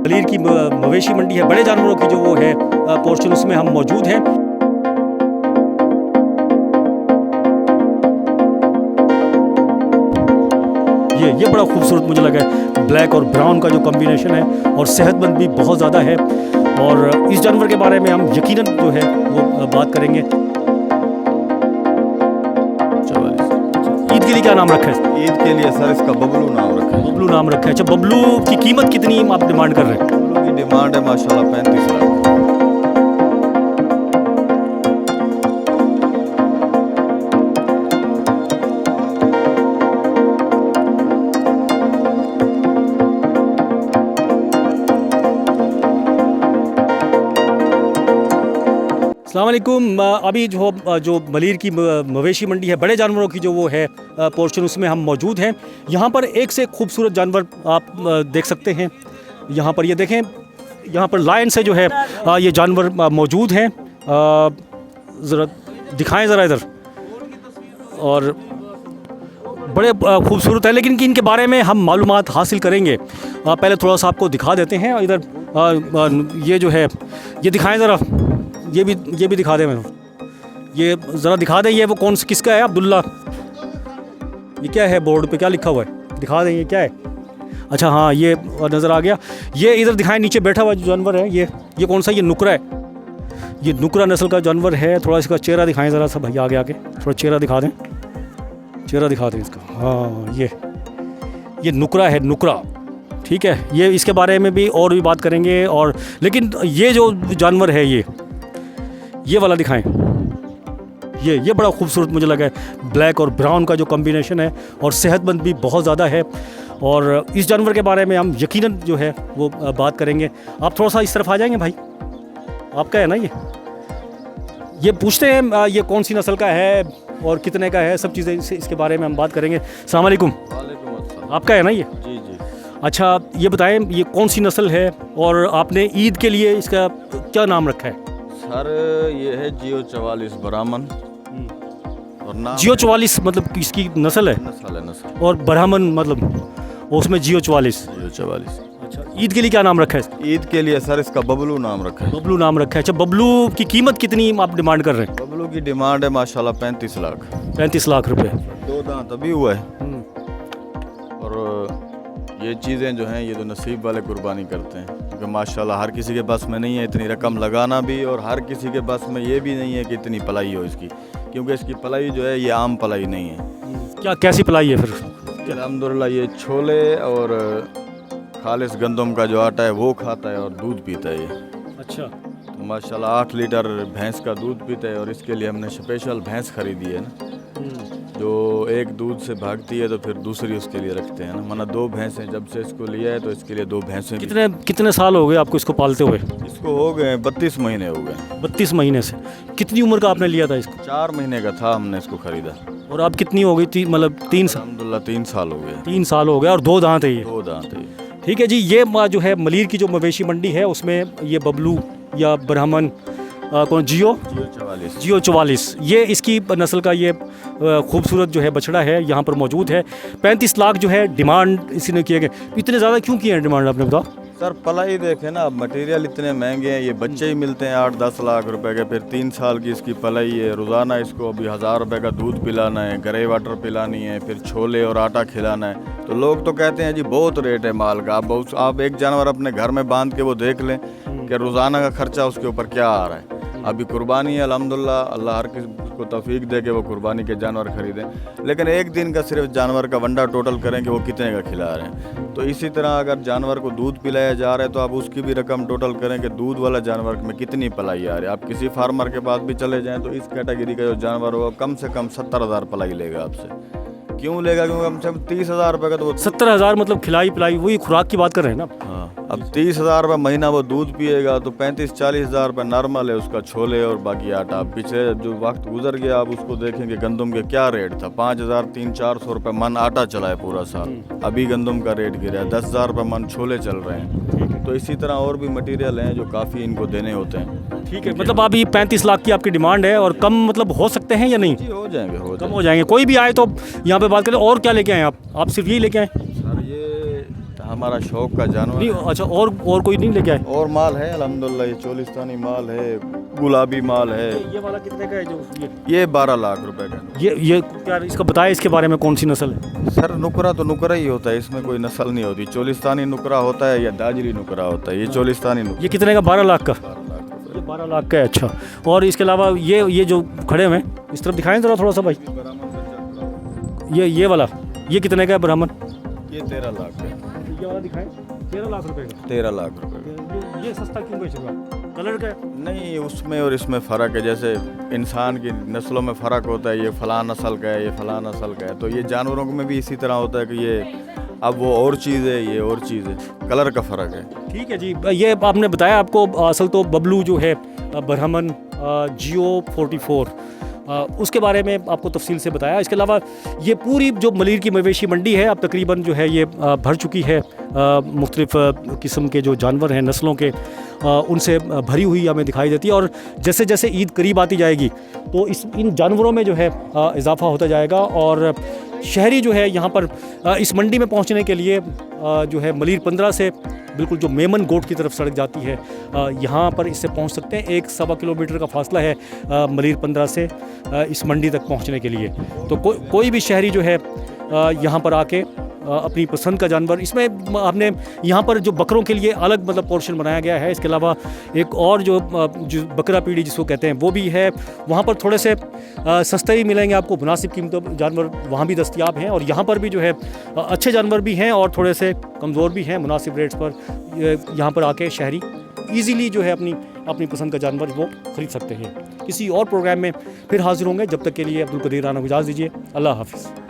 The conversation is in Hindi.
मलेर की मवेशी मंडी है, बड़े जानवरों की जो वो है पोर्शन, उसमें हम मौजूद हैं। ये बड़ा खूबसूरत मुझे लगा है, ब्लैक और ब्राउन का जो कॉम्बिनेशन है, और सेहतमंद भी बहुत ज़्यादा है। और इस जानवर के बारे में हम यकीनन जो है वो बात करेंगे। ईद के लिए क्या नाम रखा है? ईद के लिए सर इसका बबलू नाम रखा है। बबलू नाम रखा है। अच्छा, बबलू की कीमत कितनी आप डिमांड कर रहे हैं? बबलू की डिमांड है माशाल्लाह 35 लाख। अस्सलाम वालेकुम। अभी जो मलेर की मवेशी मंडी है, बड़े जानवरों की जो वो है पोर्शन, उसमें हम मौजूद हैं। यहाँ पर एक से खूबसूरत जानवर आप देख सकते हैं। यहाँ पर ये देखें, यहाँ पर लायन से जो है ये जानवर मौजूद हैं। ज़रा दिखाएं ज़रा इधर। और बड़े खूबसूरत है, लेकिन इनके बारे में हम मालूमात हासिल करेंगे। पहले थोड़ा सा आपको दिखा देते हैं। इधर ये जो है, ये दिखाएं ज़रा। ये भी दिखा दें। मैं ये ज़रा दिखा दें, ये वो कौन सा किसका है? अब्दुल्ला। ये क्या है? बोर्ड पे क्या लिखा हुआ है? दिखा दें, ये क्या है? अच्छा हाँ, ये नज़र आ गया। ये इधर दिखाएं, नीचे बैठा हुआ जो जानवर है, ये कौन सा? ये नुकरा है। ये नुकरा नस्ल का जानवर है। थोड़ा इसका चेहरा दिखाएं ज़रा सा भैया, आगे थोड़ा चेहरा दिखा दें। चेहरा दिखा दें इसका। हाँ, ये नुकरा है, नुकरा। ठीक है, ये इसके बारे में भी और भी बात करेंगे। और लेकिन ये जो जानवर है, ये वाला दिखाएं। ये बड़ा खूबसूरत मुझे लगा है, ब्लैक और ब्राउन का जो कॉम्बिनेशन है, और सेहतमंद भी बहुत ज़्यादा है। और इस जानवर के बारे में हम यकीनन जो है वो बात करेंगे। आप थोड़ा सा इस तरफ आ जाएंगे भाई। आपका है ना ये पूछते हैं ये कौन सी नस्ल का है और कितने का है, सब चीज़ें इसके बारे में हम बात करेंगे। अस्सलाम वालेकुम। वालेकुम अस्सलाम। आपका है ना ये? जी जी। अच्छा, ये बताएं ये कौन सी नस्ल है, और आपने ईद के लिए इसका क्या नाम रखा है? सर ये है जियो 44 ब्राह्मण। और नाम जियो 44 मतलब इसकी नस्ल है? नस्ल। और ब्राह्मण मतलब उसमें जियो 44। जियो 44। अच्छा, ईद के लिए क्या नाम रखा है? ईद के लिए सर इसका बबलू नाम रखा है। बबलू नाम रखा है। अच्छा, बबलू की कीमत कितनी आप डिमांड कर रहे हैं? बबलू की डिमांड है माशाल्लाह 35 लाख। 35 लाख रुपए। 2 दांत अभी हुआ है। और ये चीज़ें जो हैं, ये तो नसीब वाले कुर्बानी करते हैं, क्योंकि माशाल्लाह हर किसी के बस में नहीं है इतनी रकम लगाना भी, और हर किसी के बस में ये भी नहीं है कि इतनी पलाई हो इसकी, क्योंकि इसकी पलाई जो है ये आम पलाई नहीं है। कैसी पलाई है फिर? अल्हम्दुलिल्लाह ये छोले और खालिस गंदम का जो आटा है वो खाता है और दूध पीता है ये। अच्छा। तो माशाल्लाह 8 लीटर भैंस का दूध पीता है, और इसके लिए हमने स्पेशल भैंस खरीदी है ना, जो एक दूध से भागती है तो फिर दूसरी उसके लिए रखते हैं ना। माना 2 भैंसें जब से इसको लिया है तो इसके लिए 2 भैंसें। कितने साल हो गए आपको इसको पालते हुए? इसको हो गए 32 महीने हो गए। 32 महीने से। कितनी उम्र का आपने लिया था इसको? 4 महीने का था हमने इसको खरीदा। और अब कितनी हो गई? मतलब 3 साल? अल्हम्दुलिल्लाह 3 साल हो गए। 3 साल हो गए। और 2 दांत है ये? 2 दांत है। ठीक है जी। ये जो है मलेर की जो मवेशी मंडी है, उसमें ये बबलू या ब्राह्मण कौन जियो 44, ये इसकी नस्ल का ये खूबसूरत जो है बछड़ा है, यहाँ पर मौजूद है। 35 लाख जो है डिमांड इसने किए गए। इतने ज़्यादा क्यों किए हैं डिमांड, आपने बताओ? सर पलाई देखें ना, अब मटेरियल इतने महंगे हैं, ये बच्चे ही मिलते हैं 8-10 लाख रुपए के, फिर 3 साल की इसकी पलाई है। रोज़ाना इसको अभी 1000 रुपये का दूध पिलाना है, ग्रे वाटर पिलानी है, फिर छोले और आटा खिलाना है। तो लोग तो कहते हैं जी बहुत रेट है माल का। आप एक जानवर अपने घर में बांध के वो देख लें कि रोज़ाना का खर्चा उसके ऊपर क्या आ रहा है। अभी कुर्बानी है, अल्हम्दुलिल्लाह अल्लाह हर किसी को तौफीक दे के वो कुर्बानी के जानवर खरीदें, लेकिन एक दिन का सिर्फ जानवर का वंडा टोटल करें कि वो कितने का खिला रहे हैं। तो इसी तरह अगर जानवर को दूध पिलाया जा रहा है तो आप उसकी भी रकम टोटल करें कि दूध वाला जानवर में कितनी पलाई आ रही है। आप किसी फार्मर के पास भी चले जाएँ तो इस कैटेगरी का जो जानवर होगा कम से कम 70,000 पलाई लेगा आपसे। क्यों लेगा? क्योंकि कम से कम 30,000 रुपये का तो 70,000 मतलब खिलाई पिलाई, वही खुराक की बात कर रहे हैं ना? हाँ, अब 30,000 रुपये महीना वो दूध पिएगा तो 35-40 हज़ार रुपये नॉर्मल है उसका, छोले और बाकी आटा। पिछले जो वक्त गुजर गया आप उसको देखेंगे, गंदम के क्या रेट था, 5,000-300-400 रुपये मन आटा चला है पूरा साल। अभी गंदम का रेट गिरा है, 10,000 रुपये मन छोले चल रहे हैं। तो इसी तरह और भी मटेरियल हैं जो काफ़ी इनको देने होते हैं। ठीक है, मतलब अभी 35 लाख की आपकी डिमांड है, और कम मतलब हो सकते हैं या नहीं? जी हो जाएंगे, कम हो जाएंगे। कोई भी आए तो यहाँ पे बात करें। और क्या लेके आए आप सिर्फ यही लेके आए? सर ये हमारा शौक का जानवर नहीं है। अच्छा, और कोई नहीं लेके आए? और माल है अल्हम्दुलिल्लाह, ये चोलिस्तानी माल है, गुलाबी माल है। ये वाला कितने का है जो ये 12 लाख रुपए का। ये क्या इसका बताया, इसके बारे में कौन सी नस्ल है? सर नुकरा तो नुकरा ही होता है, इसमें कोई नस्ल नहीं होती। चोलिस्तानी नुकरा होता है या दाजरी नुकरा होता है। ये चोलिस्तानी नुकरा ये कितने का? 12 लाख का? 12 लाख रुपए। ये 12 लाख का है। अच्छा, और इसके अलावा ये जो खड़े हुए हैं इस तरफ दिखाएं ज़रा थोड़ा सा भाई। ये वाला ये कितने का है ब्राह्मण? ये 13 लाख का। ये वाला दिखाएं, 13 लाख रुपए का। 13 लाख रुपए का। ये सस्ता क्यों बेच रहे हो आप? कलर का है? नहीं, उसमें और इसमें फ़र्क है। जैसे इंसान की नस्लों में फ़र्क होता है, ये फ़लाँ नस्ल का है, ये फ़लाँ नस्ल का है, तो ये जानवरों में भी इसी तरह होता है कि ये अब वो और चीज़ है, ये और चीज़ है, कलर का फ़र्क है। ठीक है जी, ये आपने बताया आपको असल तो बबलू जो है ब्राह्मण जियो 44 उसके बारे में आपको तफसील से बताया। इसके अलावा ये पूरी जो मलीर की मवेशी मंडी है अब तकरीबन जो है ये भर चुकी है मुख्तलिफ़ किस्म के जो जानवर हैं नस्लों के उनसे भरी हुई हमें दिखाई देती है। और जैसे जैसे ईद करीब आती जाएगी तो इन जानवरों में जो है इजाफ़ा होता जाएगा। और शहरी जो है यहाँ पर इस मंडी में पहुँचने के लिए जो है मलीर 15 से बिल्कुल जो मेमन गोट की तरफ सड़क जाती है यहाँ पर इससे पहुँच सकते हैं। 1-1.25 किलोमीटर का फासला है मलीर 15 से इस मंडी तक पहुँचने के लिए। तो कोई भी शहरी जो है यहाँ पर आके अपनी पसंद का जानवर, इसमें हमने यहाँ पर जो बकरों के लिए अलग मतलब पोर्शन बनाया गया है। इसके अलावा एक और जो बकरा पीढ़ी जिसको कहते हैं वो भी है। वहाँ पर थोड़े से सस्ते ही मिलेंगे आपको, मुनासिब कीमतों जानवर वहाँ भी दस्तयाब हैं। और यहाँ पर भी जो है अच्छे जानवर भी हैं और थोड़े से कमज़ोर भी हैं। मुनासिब रेट्स पर यहाँ पर आके शहरी ईज़िली जो है अपनी पसंद का जानवर वो ख़रीद सकते हैं। किसी और प्रोग्राम में फिर हाज़िर होंगे, जब तक के लिए अब्दुल कदीर राना को इजाज़त दीजिए। अल्लाह हाफ़िज़।